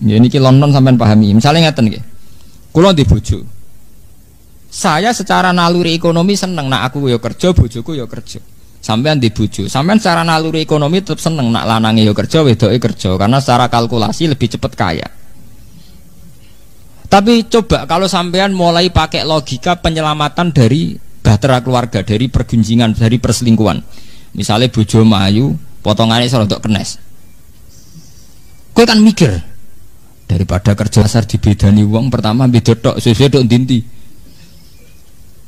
Ya niki London sampean pahami. Misalnya ngeten nggih. Kula di bojo. Saya secara naluri ekonomi seneng nak aku ya kerja, bojoku ya kerja. Sampean di bojo, sampean secara naluri ekonomi tetap seneng nak lanange ya kerja, wedoke kerja karena secara kalkulasi lebih cepat kaya. Tapi coba kalau sampean mulai pakai logika penyelamatan dari bahtera keluarga, dari pergunjingan, dari perselingkuhan. Misalnya bojo mayu, potongannya serodok kenes. Kowe kan mikir daripada kerja dasar dibedani wong pertama beda tok, sesuai tok dinti.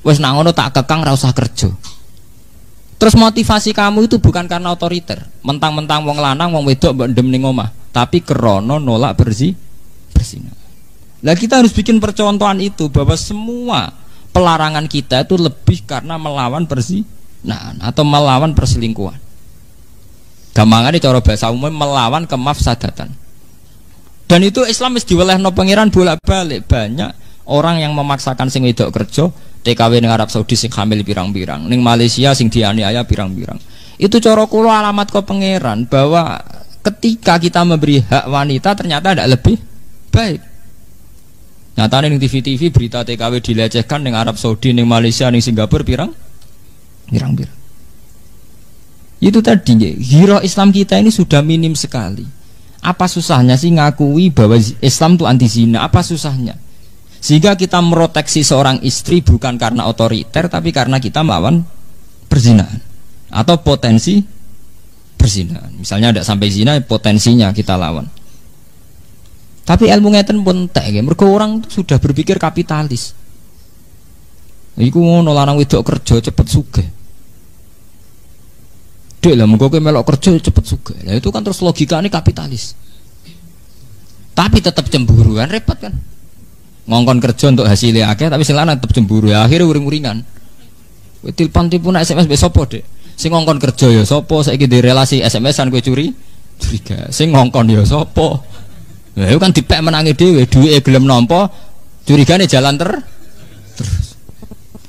Wes nang ngono tak kekang ra usah kerja. Terus motivasi kamu itu bukan karena otoriter, mentang-mentang wong lanang wong wedok mbok ndem ning omah, tapi krana nolak berzina. Lah kita harus bikin percontohan itu bahwa semua pelarangan kita itu lebih karena melawan perzinahan atau melawan perselingkuhan. Gampangane cara bahasa umum melawan kemafsadatan. Dan itu Islam wis diwelehno pangeran bolak-balik. Banyak orang yang memaksakan sing wedok kerja, TKW ning Arab Saudi sing hamil pirang-pirang, ning Malaysia sing dianiaya pirang-pirang. Itu cara kula alamat ke pangeran bahwa ketika kita memberi hak wanita ternyata tidak lebih baik. Nyatane ning TV-TV berita TKW dilecehkan ning Arab Saudi, ning Malaysia, ning Singapura pirang-pirang. Itu tadi hero Islam kita ini sudah minim sekali. Apa susahnya sih ngakui bahwa Islam itu anti zina? Apa susahnya? Sehingga kita meroteksi seorang istri bukan karena otoriter, tapi karena kita melawan perzinahan atau potensi perzinahan. Misalnya tidak sampai zina, potensinya kita lawan. Tapi ilmu ngeten pun entek nggih. Mergo orang sudah berpikir kapitalis. Iku ngono lanang wedok kerja cepet sugih. Dek lah mengko kowe melok kerja cepet sugih. Lah itu kan terus logikane kapitalis. Tapi tetap cemburu kan repot kan. Ngongkon kerja untuk hasilnya akeh tapi sing lanang tetep cemburu ya akhirnya uring-uringan. Kowe tilpon tipuna SMS mbek sapa, Dek? Sing ngongkon kerja ya sapa? Saiki di relasi SMS-an kowe curiga. Sing ngongkon ya sapa? Lah itu kan dipek menangi dhewe, duwike gelem nampa, curigane jalan terus.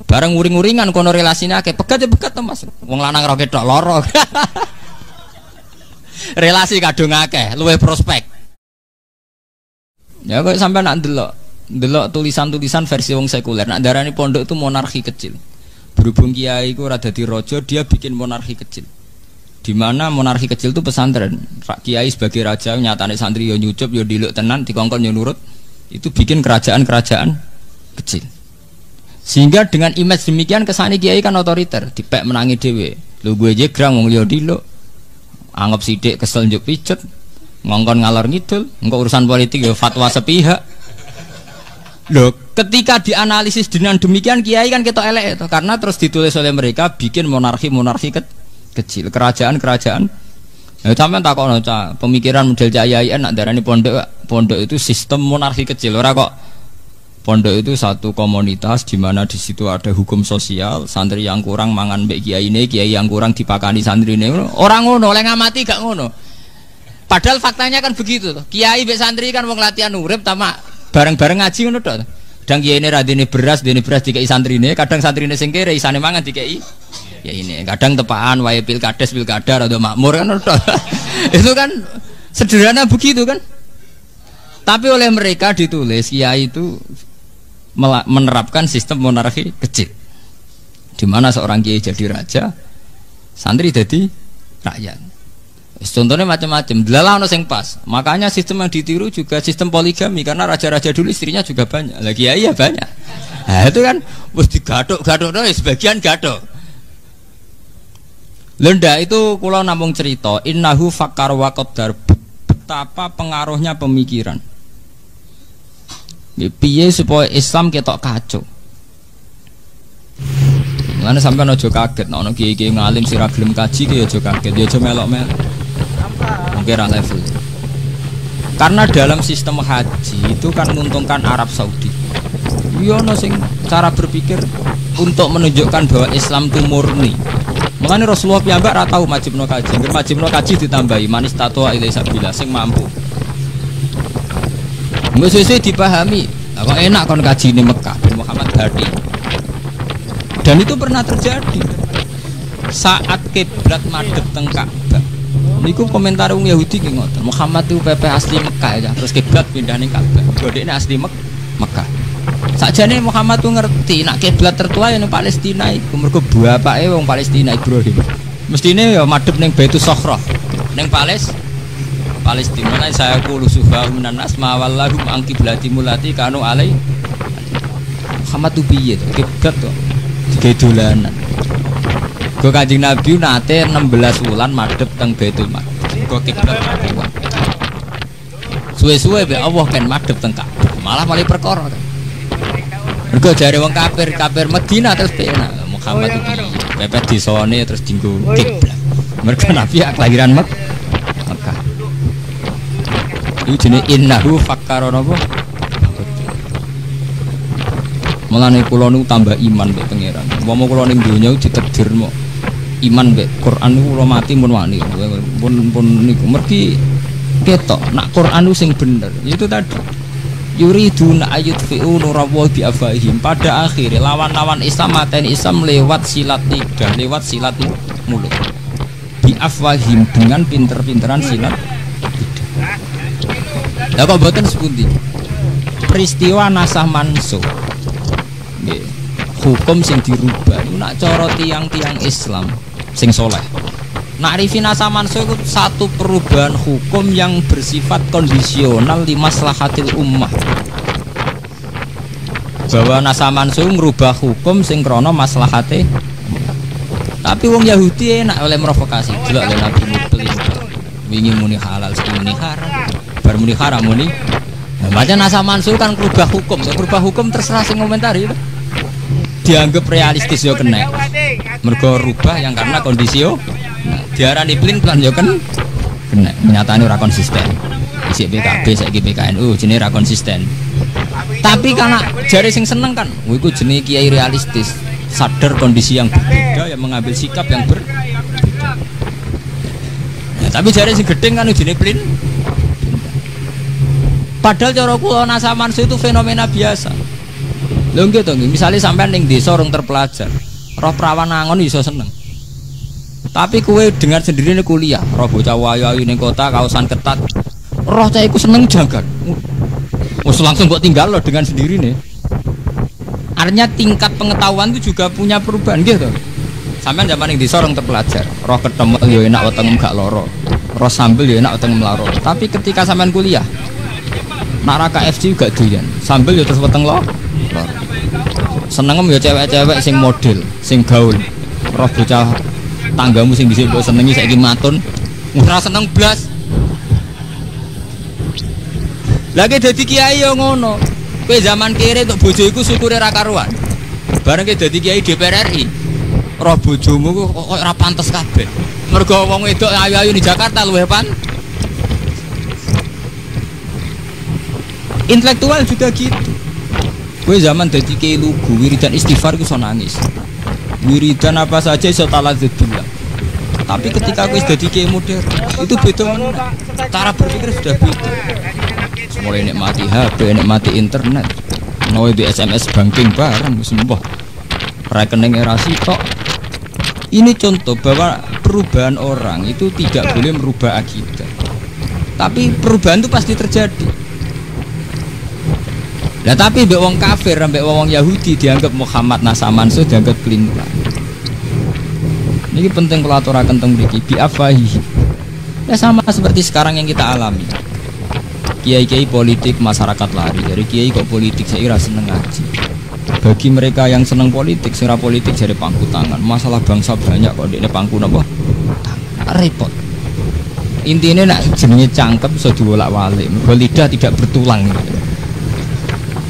Bareng uring-uringan kono relasine akeh, pegat ya pegat to Mas. Wong lanang ora ketok lara. Relasi kadung akeh, luwih prospek. Ya kok sampai nak ndelok tulisan-tulisan versi wong sekuler. Nak darani pondok itu monarki kecil. Berhubung kiai iku ora dadi raja, dia bikin monarki kecil. Di mana monarki kecil itu pesantren. Kiai sebagai raja nyatane santri yo nyucup yo diluk tenan, dikongkon yo nurut. Itu bikin kerajaan-kerajaan kecil. Sehingga dengan image demikian kesane kiai kan otoriter, dipek menangi dhewe. Lho gue jegrang wong liya diluk. Anggap sithik kesel njuk pijet. Ngongkon ngalor ngidul, engko urusan politik ya fatwa sepihak. Loh, ketika dianalisis dengan demikian kiai kan ketok elek itu karena terus ditulis oleh mereka bikin monarki kecil, kerajaan. Ya sampean takokno cah, pemikiran model Cak Yayan nak darani pondok itu sistem monarki kecil. Ora kok pondok itu satu komunitas di mana di situ ada hukum sosial, santri yang kurang mangan mbek kiai yang kurang dipakani santrine. Ora ngono, oleh ngamati gak ngono. Padahal faktanya kan begitu loh. Kiai mbek santri kan wong latihan urip tamak bareng-bareng ngaji ngono tok. Kadang kiai ini radine beras dikei santrine, kadang santrine sing kere isane mangan dikei ya ini. Kadang tepaan wae pilkada atau makmur kan tok. Itu kan sederhana begitu kan. Tapi oleh mereka ditulis kiai itu menerapkan sistem monarki kecil. Di mana seorang kiai jadi raja, santri jadi rakyat. Contohnya macam-macam, delalah ono sing pas. Makanya sistem yang ditiru juga sistem poligami karena raja-raja dulu istrinya juga banyak. Lagi ya banyak. Nah, itu kan wis digaduk-gaduk sebagian gaduk. Lenda itu kula namung cerita, innahu fakar wa qaddar, betapa pengaruhnya pemikiran. Piye supaya Islam ketok kacau. Lan sampean aja kaget nek ana kiai-kiai ngalim sira gelem kaji ki aja kaget, ya aja melok-melok. Kira level. Karena dalam sistem haji itu kan menguntungkan Arab Saudi. Yono sing cara berpikir untuk menunjukkan bahwa Islam itu murni. Mengenai Rasulullah piyambak ora tau majibno kaji. Ngger majibno kaji ditambahi manis tatua ilai sabila sing mampu. Mbok sesuk dipahami. Lah kok enak kon kaji di Mekah Muhammad Hadi. Dan itu pernah terjadi. Saat kiblat madhep teng Ka'bah. Niku komentar wong Yahudi ki ngoten. Muhammad itu PP asli Mekah ya, terus kiblat pindah ning Ka'bah. Godene asli Mekah. Sakjane Muhammad tuh ngerti nak kiblat tertua yang Palestina iku mergo bapake wong Palestina Ibrahim. Mestine ya madhep ning Baitus Sokhrah. Ning Palestina lan saya kulo sufa minan nas ma wallahu an qiblati mulati kanu alai. Muhammad tuh piye to kiblat to. Digawe dolanan. Go Kanjeng Nabi nate 16 wulan madhep teng Baitul Maqdis. Go kiblat kuat. Suwe-suwe be Allah kan madhep teng Ka'bah. Malah perkara kan. Mergo jare wong kafir Madinah terus penak Muhammad iki pepet disone terus dinggo kiblat. Mergo Nabi kelahiran Mekah. Iki jenenge innahu fakkara napa? Mulane kula niku tambah iman mbek pangeran. Umpama kula ning donya ditakdirno iman mbek Quran niku kula mati mun wani. Pun niku mergi ketok nak Quran sing bener. Itu tadi yuriduna ayutfi'u nurallahi bi afahim. Pada akhirnya lawan-lawan Islam mateni Islam lewat silat lidah, lewat silat mulut. Bi afahim dengan pinter-pinteran silat lidah. Lah kok mboten sepundi? Peristiwa nasah mansuh. Nggih. Hukum sing dirubah iku nak cara tiang-tiang Islam sing saleh. Nak rifin nasah mansuh itu satu perubahan hukum yang bersifat kondisional li maslahatil ummah. Bahwa nasah mansuh merubah hukum sing krana maslahate. Tapi wong Yahudi enak oleh provokasi. Delok le Nabi Mubelin. Wingi muni halal, sing muni haram. Bar muni haram muni. Nah, macam nasah mansuh kan merubah hukum. Merubah hukum terserah sing komentari itu. Dianggap realistis yo kena. Mergo rubah yang karena kondisio. Nah, diarani pelin-pelan yo kan kena. Nyatane ora konsisten. Isik PKB saiki PKNU jenenge ora konsisten. Tapi karena jari sing seneng kan, iku jenenge kiai realistis, sadar kondisi yang berbeda yang mengambil sikap yang berbeda. Nah, tapi jari sing gedeng kan jenenge pelin. Padahal cara kula nasah mansuh itu fenomena biasa. Lho nggih to nggih, misale sampean ning desa urung terpelajar, roh prawan angon iso seneng. Tapi kue dengan sendirinya kuliah, roh bocah wayu-ayu ning kota kaosan ketat. Roh cah iku seneng jagat. Wes langsung kok tinggal loh dengan sendiri nih. Artinya tingkat pengetahuan itu juga punya perubahan gitu. Sampean zaman ning desa urung terpelajar, roh ketemu yo enak weteng gak loro. Roh sambel yo enak weteng melaro. Tapi ketika sampean kuliah, nak KFC juga doyan. Sambel yo terus weteng loro. Senengem ya cewek-cewek sing model, sing gaul. Roh bocah tanggamu sing dhisik mbok senengi saiki matun, ora seneng blas. Lagi dadi kiai yo ngono. Kowe zaman kere untuk bojo iku syukure ra karuan. Bareng ke dadi kiai DPR RI. Roh bojomu kok ora pantes kabeh. Mergo wong wedok ayu-ayu di Jakarta luwih pan. Intelektual juga gitu. Kowe zaman dadi kiai lugu, wiridan istighfar ku iso nangis. Wiridan apa saja iso taladzud billah. Tapi ketika kowe dadi kiai modern, itu beda meneh. Cara berpikir sudah beda. Mulai nikmati HP, nikmati internet, mulai di SMS banking bareng, sembah rekening era sitok. Ini contoh bahwa perubahan orang itu tidak boleh merubah akidah. Tapi perubahan itu pasti terjadi. Nah tapi mbek wong kafir, mbek wong Yahudi dianggap Muhammad nasah mansuh dianggap pelin-pelan. Ini penting kalau aturaken teng mriki bi afahi. Ya sama seperti sekarang yang kita alami. Kiai-kiai politik masyarakat lari. Dari kiai kok politik saya kira seneng ngaji. Bagi mereka yang seneng politik, sira politik jadi pangku tangan. Masalah bangsa banyak kok dekne pangku napa? Repot. Intinya nak jenenge cangkem iso diwolak-walik. Mergo lidah tidak bertulang gitu.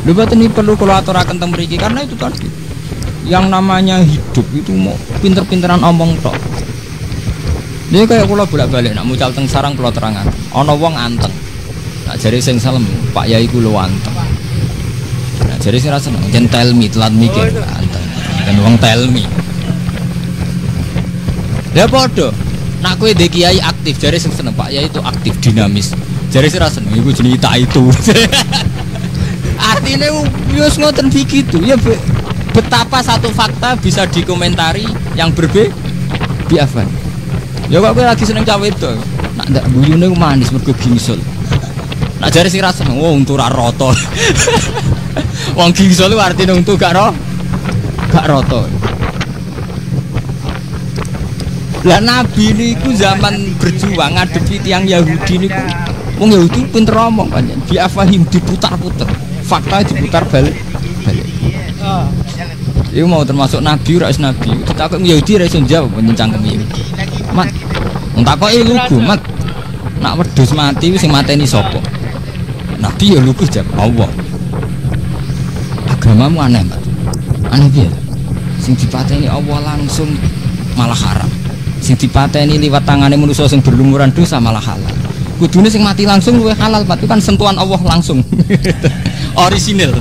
Lho boten ini perlu kula aturaken teng mriki karena itu tadi. Yang namanya hidup itu mau pinter-pinteran omong tok. Dia kayak kula bolak-balik nak mucal teng sarang kula terangaken. Ana wong anteng. Nak jari sing salem, Pak Yai ku lu anteng. Nak jari sing ra seneng, jen tell me telat mikir anteng. Dan wong tell me. Ya padha. Nak kowe ndek kiai aktif, jari sing seneng Pak Yai itu aktif, dinamis. Jari sing ra seneng iku jenenge tak itu. Artinya wis ngoten begitu ya betapa satu fakta bisa dikomentari yang berbeda biafan. Ya kok kowe lagi seneng cawe itu. Nak ndak guyune manis mergo gingsul. Nak jare sing rasa untu ra rata. Wong gingsul ku artine untu gak rata. Lah Nabi niku zaman berjuang ngadepi tiyang Yahudi niku wong Yahudi pinter omong panjen. Biafahim diputar-putar. Fakta diputar balik. Iku mau termasuk Nabi ora is Nabi. Ditakok Yahudi ra iso njawab mencangkemi Yahudi. Mat. Entakoki lugu, Mat. Nak wedhus mati sing mateni sapa? Nabi ya lugu jawab Allah. Agamamu aneh, Mat. Aneh piye? Sing dipateni Allah langsung malah haram. Sing dipateni liwat tangane manusa sing berlumuran dosa malah halal. Kudune sing mati langsung luwih halal, Pak. Itu kan sentuhan Allah langsung. Orisinil.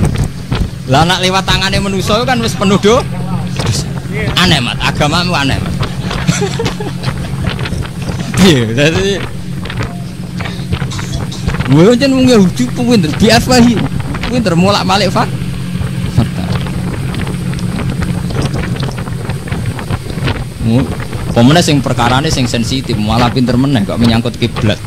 Lah nak lewat tangane manusa kan wis penuh dosa. Aneh, Mat. Agamamu aneh, Mat. Piye? Dadi Woh jen wong Yahudi pinter biafahi. Pinter molak-malik fakta. Pemene sing perkarane sing sensitif malah pinter meneh kok menyangkut kiblat.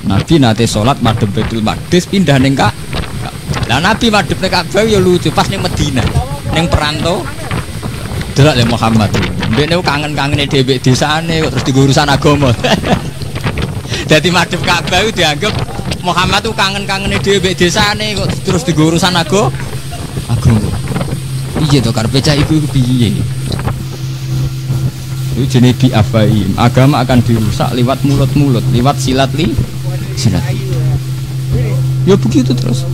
Nabi nate salat madhep Baitul Maqdis pindah ning Ka'bah. Lah Nabi madhep ning Ka'bah ya lucu pas ning Madinah. Ning perantau delok le Muhammad. Ndekne kangen-kangene dhewe desane kok terus digo urusan agama. Dadi madhep Ka'bah itu dianggap Muhammad tuh kangen-kangene dhewe desane kok terus digo urusan agama. Iya to karepe cah iku piye? Itu jenis bi'afaim. Agama akan dirusak lewat mulut-mulut, lewat silat. Ya begitu terus.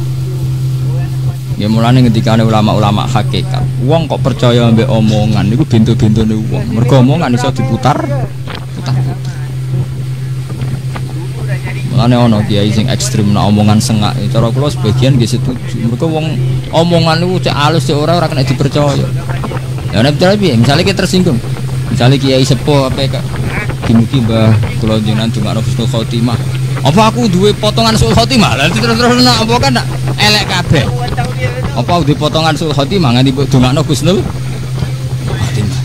Ya mulane ketika ada ulama-ulama hakikat, wong kok percaya ambek omongan niku bintu-bintune wong. Mergo omongan iso diputar. Mulane ana kiai sing ekstrem nek omongan sengak. Cara kula sebagian nggih setuju. Mergo wong omongan niku cek alus cek ora kena dipercaya. Ya nek piye? Misale kita tersinggung. Misalnya kiai sepuh apa kak, mugi mbah kula jenengan dongakno husnul khotimah. Apa aku duwe potongan husnul khotimah? Lah terus nak apa kan nak elek kabeh. Apa duwe potongan husnul khotimah nganti mbok dongakno husnul khotimah.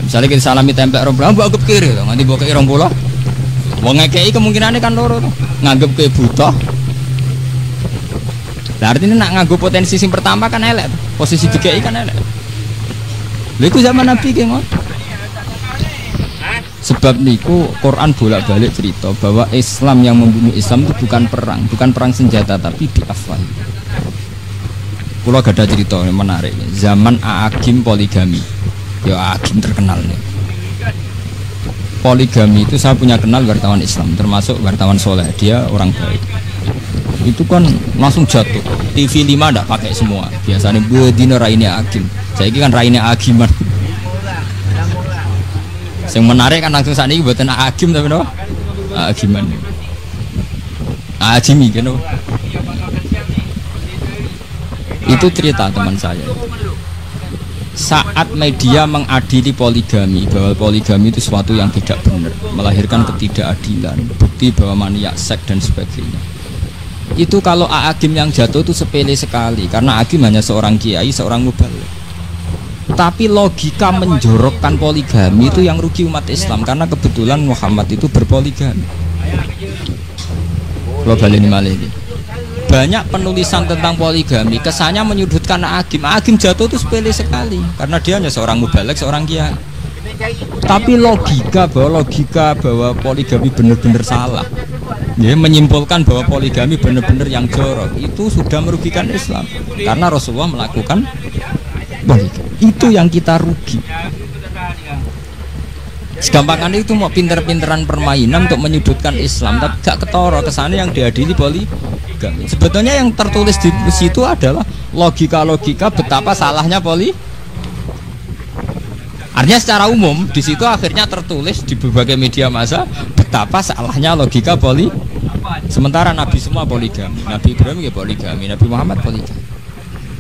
Misalnya kita salami tempel rombongan mbok anggap kiri to, nganti mbok kei 20. Wong ngekeki kemungkinane kan loro to. Nganggep ke buta. Lah artinya nak nganggo potensi sing pertama kan elek. Posisi dikei kan elek. Liku zaman Nabi ki ngono. Sebab niku Quran bolak-balik cerita bahwa Islam yang membunuh Islam itu bukan perang senjata tapi bi'afwah. Kula gadah cerita yang menarik. Zaman A'agim poligami. Ya A'agim terkenal nih. Poligami itu saya punya kenal wartawan Islam, termasuk wartawan soleh. Dia orang baik. Itu kan langsung jatuh. TV 5 ndak pakai semua. Biasanya dino raine A'agim. Saya kan raine A'agiman. Yang menarik kan langsung saat ini buatan A'agim tapi no A'agiman. A'agimi kan no. Itu cerita teman saya. Saat media mengadili poligami, bahwa poligami itu sesuatu yang tidak benar, melahirkan ketidakadilan, bukti bahwa maniak seks dan sebagainya. Itu kalau A'agim yang jatuh itu sepele sekali, karena A'agim hanya seorang kiai, seorang mubaligh. Tapi logika menjorokkan poligami itu yang rugi umat Islam, karena kebetulan Muhammad itu berpoligami. Global ini malah ini. Banyak penulisan tentang poligami kesannya menyudutkan A'agim. A'agim jatuh itu sepele sekali karena dia hanya seorang mubaligh, seorang kiai. Tapi logika bahwa poligami benar-benar salah, ya, menyimpulkan bahwa poligami benar-benar yang jorok, itu sudah merugikan Islam karena Rasulullah melakukan poligami. Itu yang kita rugi. Segampangan itu mau pinter-pinteran permainan untuk menyudutkan Islam, tapi gak ketara kesannya yang diadili poligami. Sebetulnya yang tertulis di situ adalah logika-logika betapa salahnya poligami. Artinya secara umum di situ akhirnya tertulis di berbagai media massa betapa salahnya logika poligami. Sementara Nabi semua poligami, Nabi Ibrahim ya poligami, Nabi Muhammad poligami.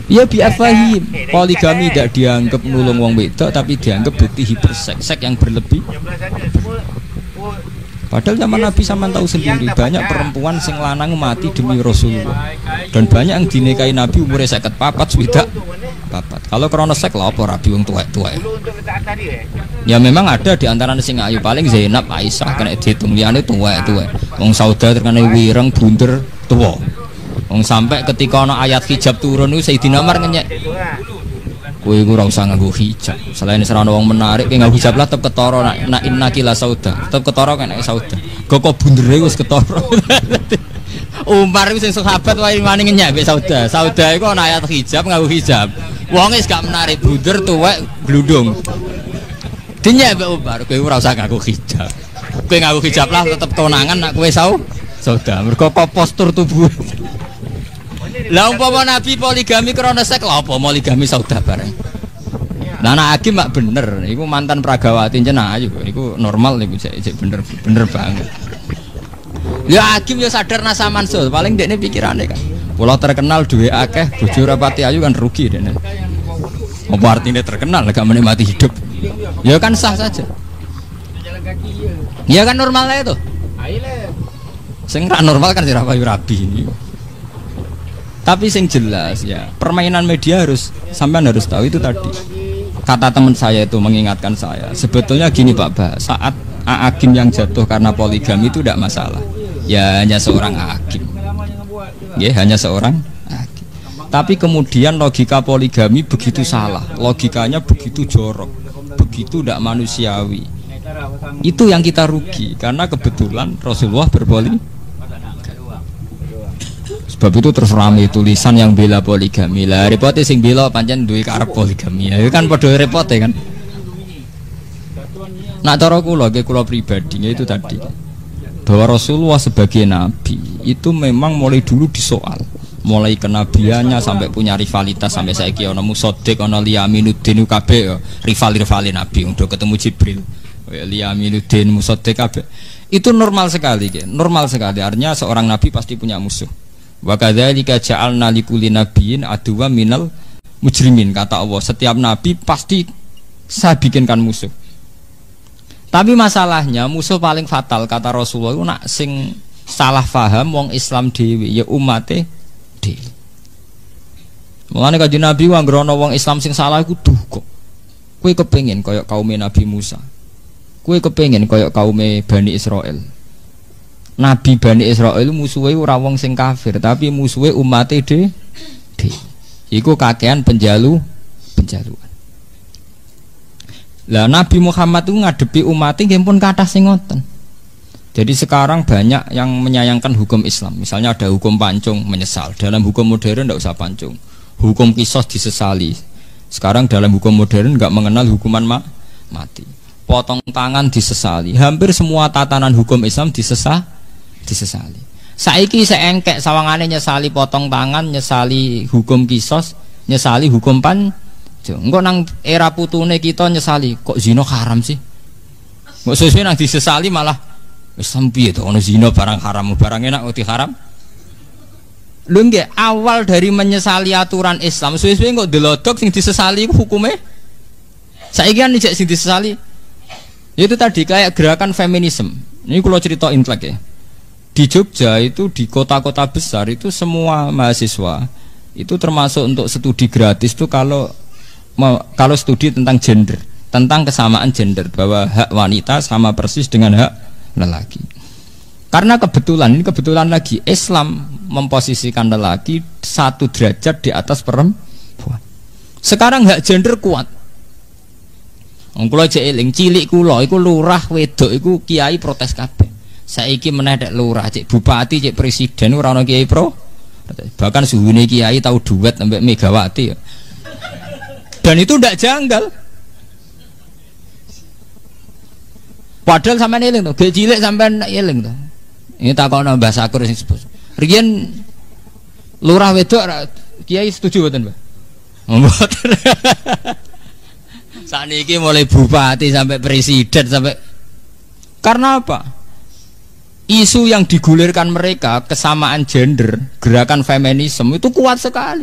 Ya bi'afahim, poligami tidak dianggap nulung wong wedok tapi dianggap bukti hiperseks, seks yang berlebih. Padahal zaman Nabi sampean tahu sendiri banyak perempuan sing lanang mati demi Rasulullah. Dan banyak yang dinikahi Nabi umurnya 54 swidak papat. Kalau krono sek lha apa rabi wong tuwek-tuwek. Ya memang ada di antara sing ayu paling Zainab, Aisyah kena dihitung liyane tuwek-tuwek. Wong Sauda terkena wireng bunder tuwa. Wong sampai ketika ana ayat hijab turun niku Sayyidina Umar ngenyek. Kowe iku ora usah nganggo hijab. Selain serana wong menarik kowe nganggo hijab lah tetep ketara nak innakila Sauda. Tetep ketara kena Sauda. Kok bundere wis ketara. Umar itu sing sahabat wae wani ngenyek mbek Sauda. Sauda iku ana ayat hijab nganggo hijab. Wong wis gak menarik bunder tuwek glundung. Dinyek mbek Umar, kowe ora usah nganggo hijab. Kowe nganggo hijab lah tetep konangan nak kowe Sauda. Mergo postur tubuh. Lah umpama Nabi poligami krana sek lha apa poligami Sauda bareng. Lah anak Hakim mak bener, iku mantan Pragawati jeneng ayu, iku normal niku cek bener banget. Ya Hakim ya sadar nasa mansul, paling dekne pikirane kan. Pulau terkenal duwe akeh, bojo ora pati ayu kan rugi dekne. Apa artinya terkenal gak menikmati hidup? Ya kan sah saja. Ya kan normalnya itu. Sing ra normal kan ora payu rabi ini. Tapi sing jelas ya, permainan media sampean harus tahu itu tadi. Kata teman saya itu mengingatkan saya, sebetulnya gini Pak Bah, saat Hakim yang jatuh karena poligami itu tidak masalah. Ya hanya seorang hakim. Ya hanya seorang hakim. Tapi kemudian logika poligami begitu salah, logikanya begitu jorok, begitu tidak manusiawi. Itu yang kita rugi karena kebetulan Rasulullah berpoligami. Sebab itu terus rame tulisan yang bela poligami. Lah repotnya sing bela pancen duwe karep poligami. Ya kan padha repote kan. Nak cara kula pribadi itu tadi bahwa Rasulullah sebagai nabi itu memang mulai dulu disoal. Mulai kenabiannya sampai punya rivalitas sampai saiki ana Musaddiq, ana Liyaminuddin kabeh rival-rivali nabi untuk ketemu Jibril. Liyaminuddin, Musaddiq kabeh. Itu normal sekali, normal sekali. Artinya seorang nabi pasti punya musuh. Wa kadzalika ja'alna likulli nabiyyin aduwwan minal mujrimin, kata Allah. Setiap nabi pasti saya bikinkan musuh. Tapi masalahnya musuh paling fatal kata Rasulullah itu nak sing salah faham wong Islam dhewe ya umate dhewe. Mulane kanjeng Nabi anggere ana wong Islam sing salah iku duka. Kowe kepengin kaya kaum Nabi Musa. Kowe kepengin kaya kaum Bani Israel. Nabi Bani Israel musuhe ora wong sing kafir, tapi musuhe umate dhewe. Iku kakean penjaluan. Lah Nabi Muhammad itu ngadepi umatnya nggih pun kathah sing ngoten. Jadi sekarang banyak yang menyayangkan hukum Islam. Misalnya ada hukum pancung menyesal. Dalam hukum modern tidak usah pancung. Hukum qisas disesali. Sekarang dalam hukum modern nggak mengenal hukuman mati. Potong tangan disesali. Hampir semua tatanan hukum Islam disesali. Saiki seengkek sawangane nyesali potong tangan, nyesali hukum qisas, nyesali hukum pancung. Engko nang era putune kita nyesali kok zina haram sih. Kok sesuai nang disesali malah wis piye to ono zina barang haram, barang enak kok diharam. Lho nggih, awal dari menyesali aturan Islam, suwe-suwe kok delodok sing disesali hukume. Saiki kan ijek sing disesali. Itu tadi kayak gerakan feminisme. Ini kalau cerita intelek ya. Di Jogja itu di kota-kota besar itu semua mahasiswa itu termasuk untuk studi gratis itu kalau studi tentang gender, tentang kesamaan gender, bahwa hak wanita sama persis dengan hak lelaki. Karena kebetulan lagi Islam memposisikan lelaki 1 derajat di atas perempuan. Sekarang hak gender kuat. Kula jek eling cilik kula iku lurah wedok iku kiai protes kabeh. Saiki meneh dek lurah, cek bupati, cek presiden ora ana kiai pro. Bahkan suhune kiai tahu duet sampai Megawati ya. Dan itu ndak janggal. Padahal sampean eling to, gek cilik sampean eling to. Ini takono Mbah Sakur sing sebut. Riyen lurah wedok kiai setuju mboten, Mbah? Mboten. Sakniki mulai bupati sampai presiden sampai karena apa? Isu yang digulirkan mereka kesamaan gender, gerakan feminisme itu kuat sekali.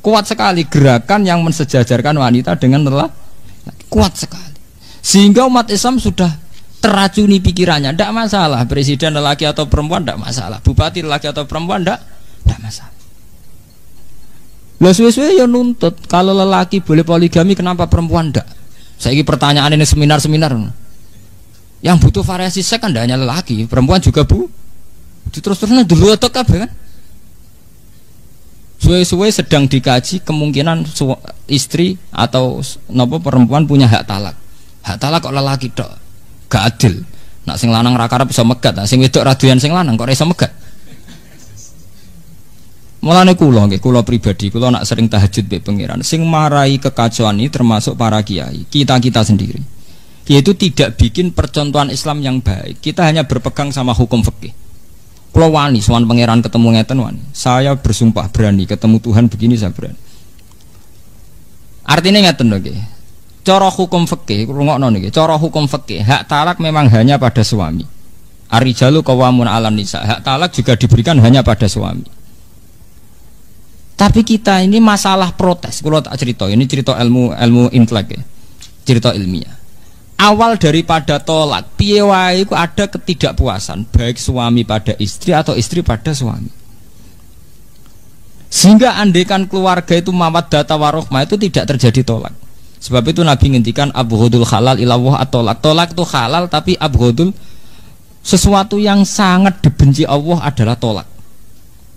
Kuat sekali gerakan yang mensejajarkan wanita dengan lelaki. Kuat sekali. Sehingga umat Islam sudah teracuni pikirannya, tidak masalah presiden lelaki atau perempuan, tidak masalah. Bupati lelaki atau perempuan, tidak masalah. Lah suwe-suwe ya nuntut, kalau lelaki boleh poligami kenapa perempuan ndak? Saiki pertanyaan ini seminar-seminar. Yang butuh variasi seks kan tidak hanya lelaki, perempuan juga bu. Terus-terusnya dulu atau kabeh kan? Suwe-suwe sedang dikaji kemungkinan istri atau nopo perempuan punya hak talak. Hak talak kok lelaki tok, gak adil. Nak sing lanang ra karep iso megat, nak sing wedok ra doyan sing lanang kok ora iso megat. Mulane kula pribadi, kula nak sering tahajud mbek pangeran. Sing marai kekacauan ini termasuk para kiai, kita sendiri. Yaitu tidak bikin percontohan Islam yang baik. Kita hanya berpegang sama hukum fikih. Kula wani sowan pangeran ketemu ngeten wani. Saya bersumpah berani ketemu Tuhan begini saya berani. Artinya ngeten lho nggih. Cara hukum fikih, rungokno niki. Cara hukum fikih, hak talak memang hanya pada suami. Ar-rijalu qawwamun 'alan nisa. Hak talak juga diberikan hanya pada suami. Tapi kita ini masalah protes. Kalau tak cerita, ini cerita ilmu intelek ya, cerita ilmiah. Awal daripada tolak, piye wae iku ada ketidakpuasan baik suami pada istri atau istri pada suami. Sehingga andekan keluarga itu mawaddah warahmah itu tidak terjadi tolak. Sebab itu Nabi ngendikan abghadul halal ilallah at-tolak. Tolak itu halal tapi abghadul sesuatu yang sangat dibenci Allah adalah tolak.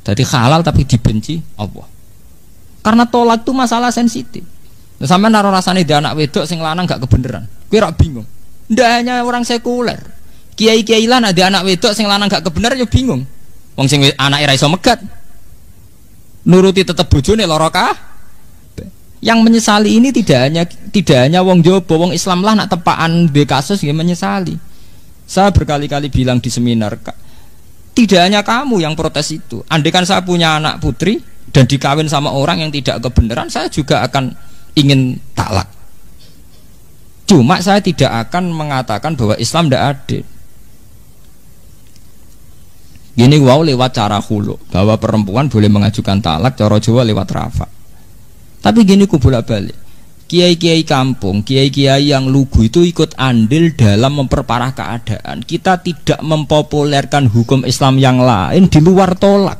Jadi halal tapi dibenci Allah. Karena tolak itu masalah sensitif. Nah, sampai naruh rasanya di anak wedok sing lanang gak kebenaran. Kira bingung. Ndak hanya orang sekuler. Kiai-kiai lan ada anak wedok sing lanang gak kebenaran ya bingung. Wong sing anak ra iso megat. Nuruti tetep bojone lara kah? Yang menyesali ini tidak hanya wong Jawa, wong Islam lah nak tepaan be kasus ya menyesali. Saya berkali-kali bilang di seminar, tidak hanya kamu yang protes itu. Andaikan saya punya anak putri dan dikawin sama orang yang tidak kebenaran, saya juga akan ingin talak. Cuma saya tidak akan mengatakan bahwa Islam tidak adil. Gini wow lewat cara hulu, bahwa perempuan boleh mengajukan talak, cara Jawa lewat rafa. Tapi gini ku bolak-balik. Kiai-kiai kampung, kiai-kiai yang lugu itu ikut andil dalam memperparah keadaan. Kita tidak mempopulerkan hukum Islam yang lain di luar tolak.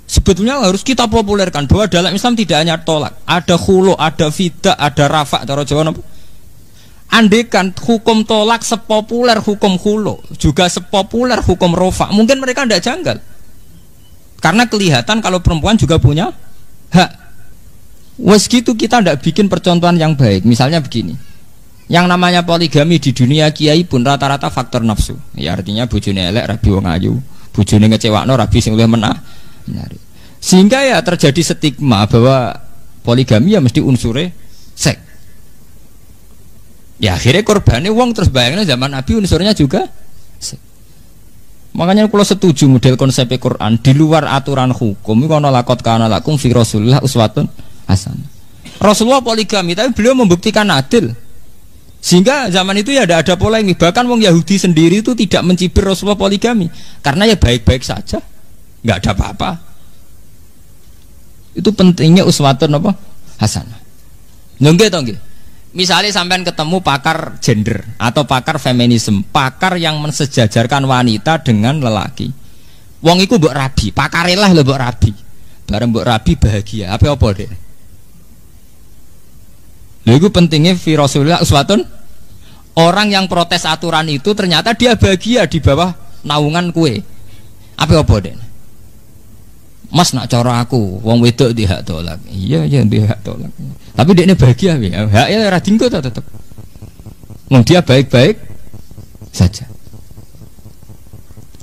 Sebetulnya harus kita populerkan bahwa dalam Islam tidak hanya tolak, ada khulu, ada fidah, ada rafa. Cara Jawa apa? Andekan hukum tolak sepopuler hukum khulu, juga sepopuler hukum rafa, mungkin mereka tidak janggal. Karena kelihatan kalau perempuan juga punya hak. Wes gitu kita tidak bikin percontohan yang baik. Misalnya begini, yang namanya poligami di dunia kiai pun rata-rata faktor nafsu. Ya artinya bojone elek rabi wong ayu, bojone ngecewakno rabi sing luwih menah. Sehingga ya terjadi stigma bahwa poligami ya mesti unsure seks. Ya akhirnya korbannya wong terus bayangnya zaman Nabi unsurnya juga seks. Makanya kalau setuju model konsep Quran di luar aturan hukum itu ana laqad kana lakum fi Rasulillah uswatun hasanah. Rasulullah poligami tapi beliau membuktikan adil. Sehingga zaman itu ya tidak ada polemik. Bahkan wong Yahudi sendiri itu tidak mencibir Rasulullah poligami karena ya baik-baik saja, nggak ada apa-apa. Itu pentingnya uswatun apa? Hasanah. Nggih to nggih. Misalnya sampean ketemu pakar gender atau pakar feminisme, pakar yang mensejajarkan wanita dengan lelaki. Wong iku mbok rabi, pakarilah lho mbok rabi. Bareng mbok rabi bahagia. Apa deh? Lha iku pentingnya fi Rasulillah uswatun. Orang yang protes aturan itu ternyata dia bahagia di bawah naungan kue. Apa deh? Mas nak cara aku, wong wedok di hak tolak. Iya di hak tolak. Tapi dia ini bahagia, haknya ora dinggo tetep. Wong dia baik-baik saja.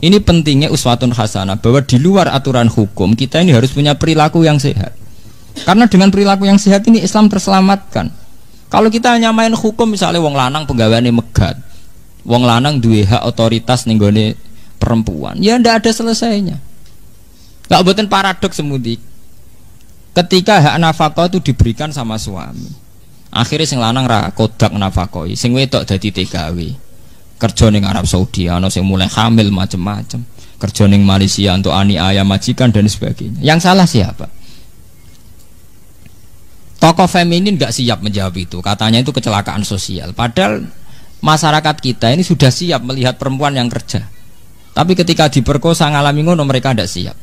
Ini pentingnya uswatun hasanah, bahwa di luar aturan hukum kita ini harus punya perilaku yang sehat. Karena dengan perilaku yang sehat ini Islam terselamatkan. Kalau kita hanya main hukum, misalnya wong lanang penggaweane megat, wong lanang duwe hak otoritas ning gone perempuan, ya ndak ada selesainya. Gak buatin paradoks semudi. Ketika hak nafkah itu diberikan sama suami, akhirnya sing lanang ra kodak nafkah, sing wedok dadi TKW. Kerja ning Arab Saudi, ana sing mulai hamil macam-macam. Kerja ning Malaysia untuk aniaya majikan dan sebagainya. Yang salah siapa? Tokoh feminin gak siap menjawab itu. Katanya itu kecelakaan sosial. Padahal masyarakat kita ini sudah siap melihat perempuan yang kerja. Tapi ketika diperkosa ngalami ngono mereka tidak siap.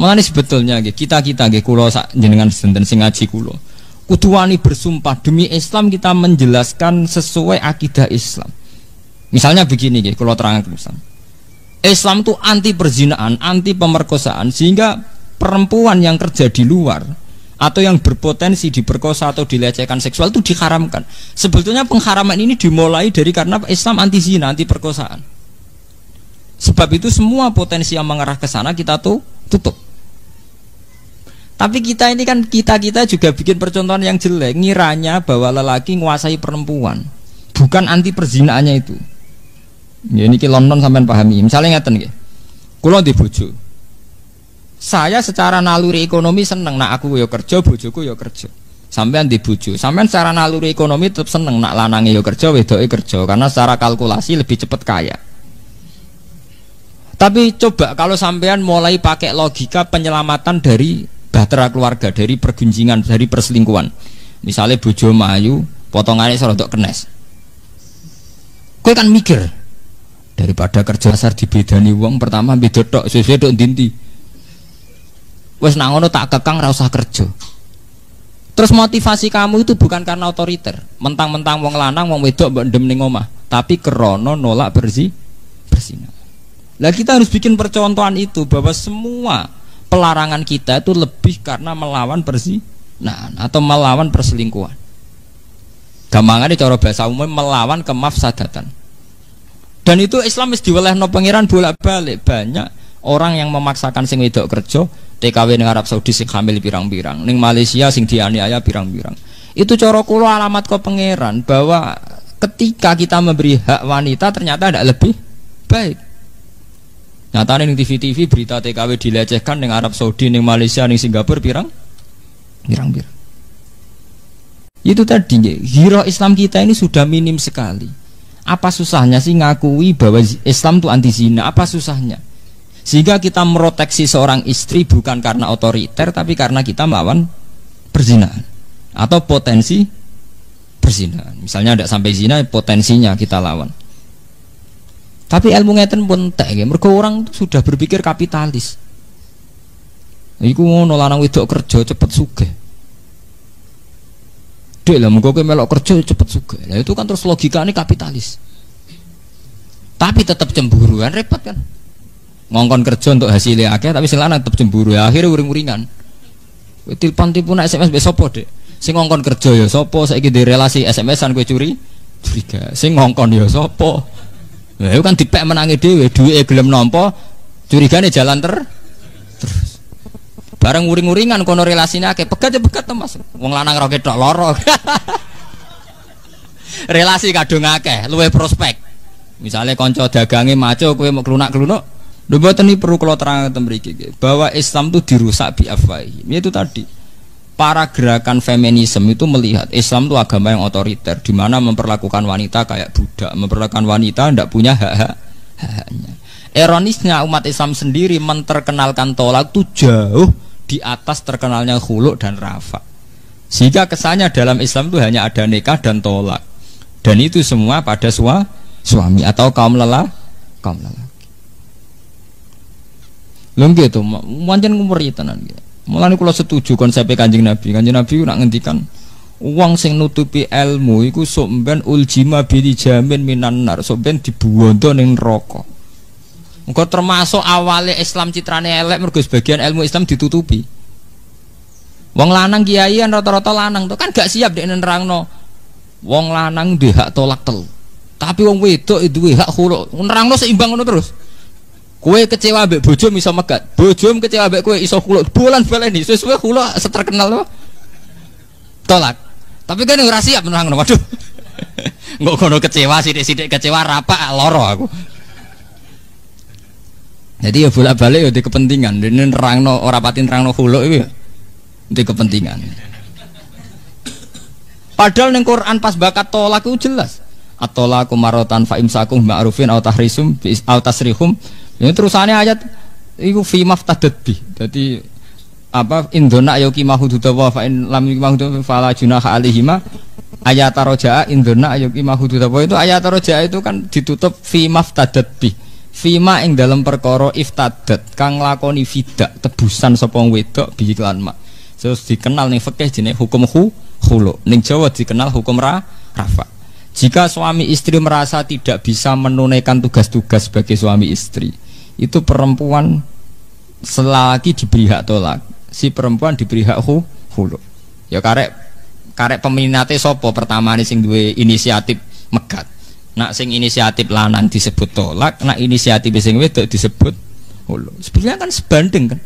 Mulane sebetulnya kita kula sak jenengan senten sing ngaji kula kudu wani bersumpah demi Islam kita menjelaskan sesuai akidah Islam. Misalnya begini kula terangkan misal. Islam itu anti perzinahan, anti pemerkosaan, sehingga perempuan yang kerja di luar atau yang berpotensi diperkosa atau dilecehkan seksual itu diharamkan. Sebetulnya pengharaman ini dimulai dari karena Islam anti zina, anti perkosaan. Sebab itu semua potensi yang mengarah ke sana kita tuh tutup. Tapi kita ini kan kita juga bikin percontohan yang jelek, ngiranya bahwa lelaki menguasai perempuan, bukan anti perzinaannya itu. Ya ini London sampean pahami. Misalnya ngeten nggih. Kula di bojo. Saya secara naluri ekonomi seneng nak aku ya kerja, bojoku ya kerja. Sampean di bojo, sampean secara naluri ekonomi tetap seneng nak lanange ya kerja, wedoke kerja karena secara kalkulasi lebih cepat kaya. Tapi coba kalau sampean mulai pakai logika penyelamatan dari bahtera keluarga, dari pergunjingan, dari perselingkuhan. Misalnya bojo mayu, potongannya serodok kenes. Kowe kan mikir daripada kerja dasar dibedani wong pertama beda tok, sesuai tok dinti. Wes nang ngono tak kekang ora usah kerja. Terus motivasi kamu itu bukan karena otoriter, mentang-mentang wong lanang wong wedok mbok ndem ning omah, tapi krana nolak berzina. Lah kita harus bikin percontohan itu bahwa semua pelarangan kita itu lebih karena melawan perzinahan atau melawan perselingkuhan. Gampangane cara bahasa umum melawan kemafsadatan. Dan itu Islam wis diwelehno pangeran bolak-balik. Banyak orang yang memaksakan sing wedok kerja, TKW ning Arab Saudi sing hamil pirang-pirang, ning Malaysia sing dianiaya pirang-pirang. Itu cara kula alamat ke pangeran bahwa ketika kita memberi hak wanita ternyata tidak lebih baik. Nyatane ning TV-TV berita TKW dilecehkan ning Arab Saudi, ning Malaysia, ning Singapura pirang-pirang. Itu tadi hero Islam kita ini sudah minim sekali. Apa susahnya sih ngakui bahwa Islam itu anti zina? Apa susahnya? Sehingga kita meroteksi seorang istri bukan karena otoriter, tapi karena kita melawan perzinahan atau potensi perzinahan. Misalnya tidak sampai zina, potensinya kita lawan. Tapi ilmu ngeten pun entek nggih, mergo orang sudah berpikir kapitalis. Iku ngono lanang wedok kerja cepet sugih. Dek lah muga kowe melok kerja cepet sugih. Lah itu kan terus logikane kapitalis. Tapi tetap cemburuan repot kan. Ngongkon kerja untuk hasilnya akeh tapi sing lanang tetep cemburu ya akhirnya uring-uringan. Kowe tilpon-tilpon SMS mbek sapa, Dek? Sing ngongkon kerja ya sapa? Saiki di relasi SMS-an kowe curiga. Sing ngongkon ya sapa? Lah itu kan dipek menangi dhewe, duwike gelem nampa, curigane jalan terus. Bareng uring-uringan kono relasine akeh, pegat to Mas. Wong lanang ora ketok lara. Relasi kadung akeh, luwih prospek. Misalnya kanca dagange maco kowe mau klunak-klunuk, lho mboten iki perlu kula terangaken mriki bahwa Islam itu dirusak bi afwahi. Itu tadi. Para gerakan feminisme itu melihat Islam itu agama yang otoriter, di mana memperlakukan wanita kayak budak, memperlakukan wanita tidak punya hak-haknya. Ironisnya umat Islam sendiri menterkenalkan tolak itu jauh di atas terkenalnya khulu dan rafa. Sehingga kesannya dalam Islam itu hanya ada nikah dan tolak, dan itu semua pada suami atau kaum lelaki. Lho gitu, pancen ngumuri tenan gitu. Mulane kula setuju konsep Kanjeng Nabi. Kanjeng Nabi nak ngendikan wong sing nutupi ilmu iku sok ben uljima bil jamin minan nar, sok ben dibuwondo ning neraka. Engko termasuk awale Islam citrane elek mergo sebagian ilmu Islam ditutupi. Wong lanang kiai rata-rata lanang tuh kan gak siap dek nerangno. Wong lanang duwe hak tolak telu. Tapi wong wedok duwe hak khulu. Nerangno seimbang ngono terus. Kowe kecewa mbek bojo iso megat, bojomu kecewa mbek kowe iso khuluk. Bulan-baleni sesuai khuluk seterkenal loh. Tolak. Tapi kan ora siap nerangno. Waduh. Engko kono kecewa sithik-sithik kecewa rapak lara aku. Jadi ya bolak-balik ya di kepentingan. Dene nerangno ora pati nerangno khuluk iki di kepentingan. Padahal ning Quran pas bakat tolak itu jelas. At-talaqu marratan fa imsakum ma'rufin aw tahrisum aw tasrihum. Ini terusannya ayat itu fi maftadat bi. Jadi apa indona ayuki mahududawa fa in lam yuki fala junaha alaihima. Ayat roja'a indona ayuki mahududawa itu ayat roja'a itu kan ditutup fi maftadat bi. Fima ing dalam perkara iftadat kang lakoni fidak tebusan sapa wedok bi iklan mak. Terus dikenal ning fikih jenenge hukum khulu. Ning Jawa dikenal hukum rafa. Jika suami istri merasa tidak bisa menunaikan tugas-tugas sebagai suami istri, itu perempuan selagi diberi hak tolak, si perempuan diberi hak khulu. Ya karek peminate sapa pertama sing duwe inisiatif megat. Nak sing inisiatif lanang disebut tolak, nak inisiatif sing wedok disebut hulu. Sebenarnya kan sebanding kan.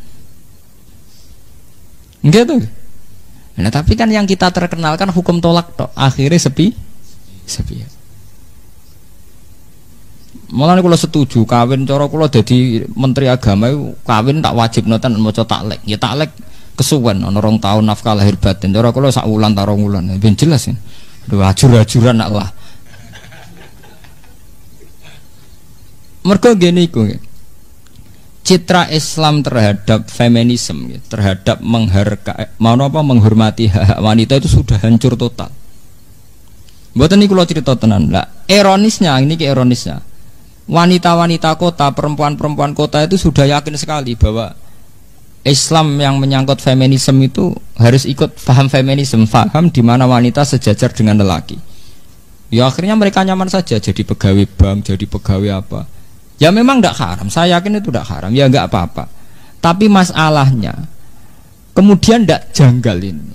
Enggak tuh. Nah, tapi kan yang kita terkenalkan hukum tolak tok. Akhirnya sepi. Malah kula setuju kawin cara kula dadi menteri agama kawin tak wajib noten maca taklek. Ya taklek kesuwen ana 2 tahun nafkah lahir batin. Cara kula sak wulan ta 2 wulan. Ben jelas ya. Aduh ajur-ajuran nak lah. Mergo gini iku citra Islam terhadap feminisme terhadap menghormati hak wanita itu sudah hancur total. Mboten niku kula crita tenan lah. Ironisnya wanita-wanita kota, perempuan-perempuan kota itu sudah yakin sekali bahwa Islam yang menyangkut feminisme itu harus ikut paham feminisme, paham di mana wanita sejajar dengan lelaki. Ya akhirnya mereka nyaman saja jadi pegawai bank, jadi pegawai apa. Ya memang tidak haram, saya yakin itu tidak haram, ya enggak apa-apa. Tapi masalahnya kemudian tidak janggal ini,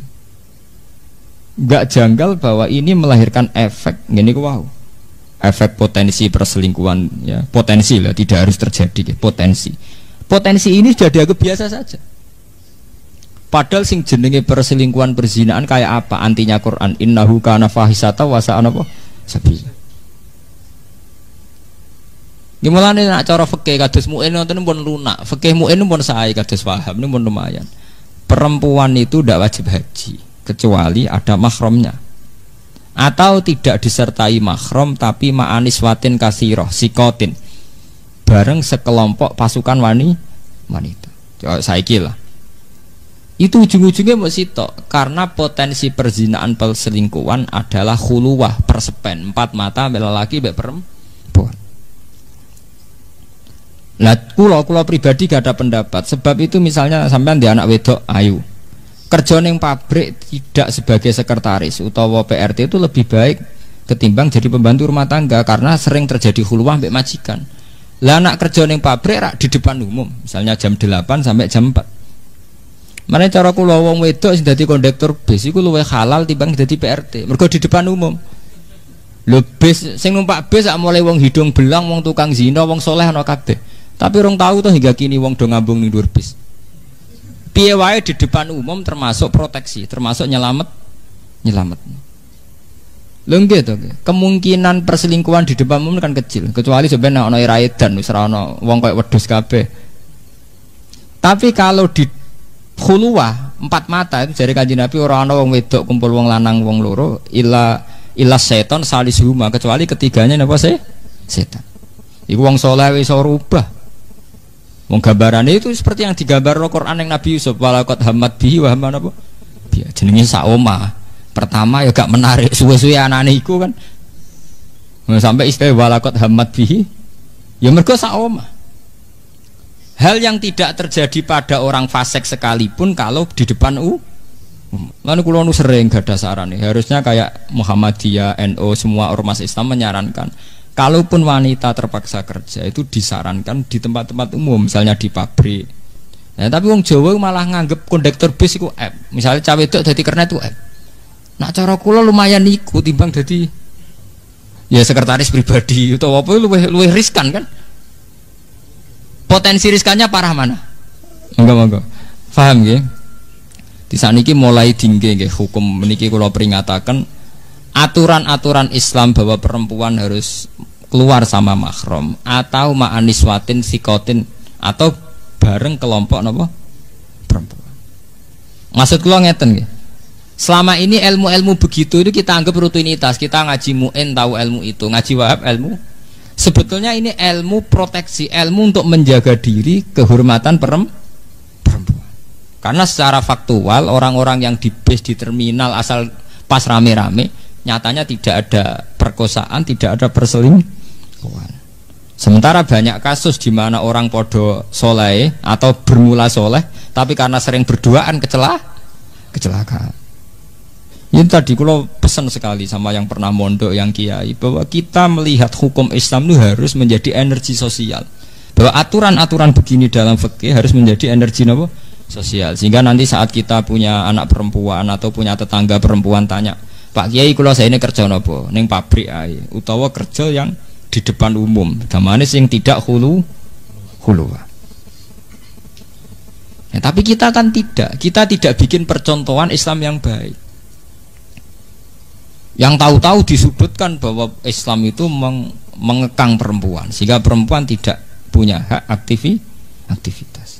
enggak janggal bahwa ini melahirkan efek, gini wow, efek potensi perselingkuhan, ya potensi lah, tidak harus terjadi, potensi ini sudah dianggap biasa saja. Padahal sing jenenge perselingkuhan perzinaan kayak apa? Antinya Quran, innahu kana fahisata wa sa'a apa? Sabila. Gimana nih nak cara fikih kados mu'in nonton pun lunak, fikih mu'in pun sae kados paham ini pun lumayan. Perempuan itu tidak wajib haji kecuali ada mahramnya, atau tidak disertai mahram tapi ma'anis watin kasiroh sikotin bareng sekelompok pasukan wanita. Coba saiki lah. Itu ujung-ujungnya mau sitok karena potensi perzinaan perselingkuhan adalah khuluwah persepen 4 mata lelaki mbek perempuan. Lah kula pribadi gak ada pendapat. Sebab itu misalnya sampean di anak wedok ayu kerja ning pabrik tidak sebagai sekretaris utawa PRT itu lebih baik ketimbang jadi pembantu rumah tangga karena sering terjadi khuluwah mbek majikan. Lah anak kerja ning pabrik rak di depan umum, misalnya jam 8 sampai jam 4. Mane cara kula wong wedok sing dadi kondektur bis iku luwih halal timbang dadi PRT. Mergo di depan umum. Lho bis sing numpak bis sak mulai wong hidung belang, wong tukang zina, wong soleh ana kabeh. Tapi orang tahu tuh hingga kini wong do ngambung ning dhuwur bis. Piye wae di depan umum termasuk proteksi, termasuk nyelamet. Lho nggih to, kemungkinan perselingkuhan di depan umum kan kecil, kecuali sebenarnya ana ira edan wis ora ana wong koyo wedhus kabeh. Tapi kalau di khuluwah 4 mata itu jare Kanjeng Nabi ora ana wong wedok kumpul wong lanang wong loro illa seton salisuhuma, kecuali ketiganya napa setan. Iku wong saleh wis ora rubah. Wong gambarane itu seperti yang digambar Al-Qur'an yang Nabi Yusuf walaqad hammat bihi wa hamman apa? Biya jenenge sak omah. Pertama ya gak menarik suwe-suwe anane iku kan. Sampai istilah walaqad hammat bihi ya mergo sak omah. Hal yang tidak terjadi pada orang fasik sekalipun kalau di depan lalu kula nu sering gadah sarane. Harusnya kayak Muhammadiyah, NU, semua ormas Islam menyarankan kalaupun wanita terpaksa kerja itu disarankan di tempat-tempat umum, misalnya di pabrik. Ya, tapi wong Jawa malah nganggep kondektur bis iku F. Misalnya cawe wedok dadi kernet itu F. Nak cara kula lumayan iku timbang dadi ya sekretaris pribadi utawa apa luwih riskan kan. Potensi riskannya parah mana? Monggo. Paham nggih? Di saniki mulai tinggi nggih hukum meniki kula peringataken aturan-aturan Islam bahwa perempuan harus keluar sama mahram atau ma'aniswatin sikotin atau bareng kelompok napa perempuan. Maksud kula ngeten nggih. Selama ini ilmu-ilmu begitu itu kita anggap rutinitas, kita ngaji mu'in tahu ilmu itu, ngaji wahab ilmu. Sebetulnya ini ilmu proteksi, ilmu untuk menjaga diri, kehormatan perempuan. Karena secara faktual orang-orang yang di base di terminal asal pas rame-rame nyatanya tidak ada perkosaan, tidak ada perselingkuhan. Sementara banyak kasus di mana orang podo soleh atau bermula soleh, tapi karena sering berduaan kecelakaan. Ini tadi kalau pesan sekali sama yang pernah mondok, yang kiai, bahwa kita melihat hukum Islam itu harus menjadi energi sosial. Bahwa aturan-aturan begini dalam fikih harus menjadi energi apa? Sosial. Sehingga nanti saat kita punya anak perempuan atau punya tetangga perempuan tanya, Pak Kiai, kalau saya ini kerja apa? Neng pabrik ae, utawa kerja yang di depan umum, damane sing tidak hulu. Ya, tapi kita kan kita tidak bikin percontohan Islam yang baik. Yang tahu-tahu disudutkan bahwa Islam itu mengekang perempuan, sehingga perempuan tidak punya hak aktivitas.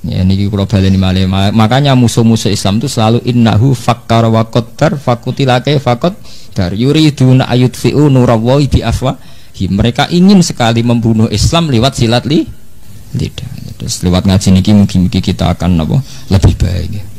Ya ini kalau baleni malih, makanya musuh-musuh Islam itu selalu innahu fakkar wa qaddar fakutilake fakot dar yuriduna ayutfi'u nurallahi bi afwahi. Mereka ingin sekali membunuh Islam lewat silat lidah. Terus lewat ngaji niki mungkin kita akan lebih baik.